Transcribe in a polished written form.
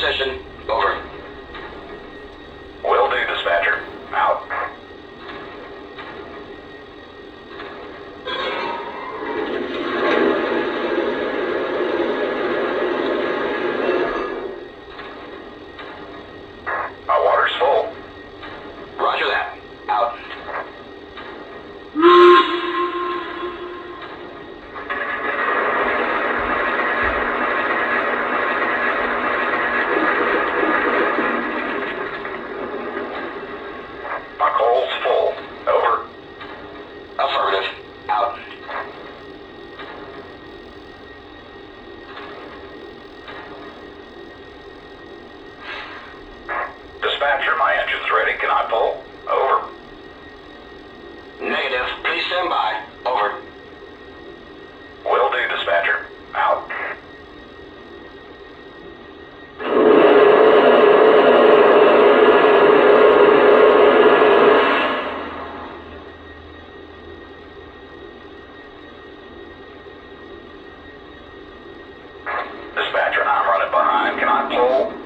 position. Over. Will do, dispatcher. Out. My water's full. Roger that. Out. My coal's full. Over. Affirmative. Out. Dispatcher, my engine's ready. Can I pull? Over. Negative. Please stand by. Over. Will do, dispatcher. Out. Dispatcher, I'm running behind. Can I pull?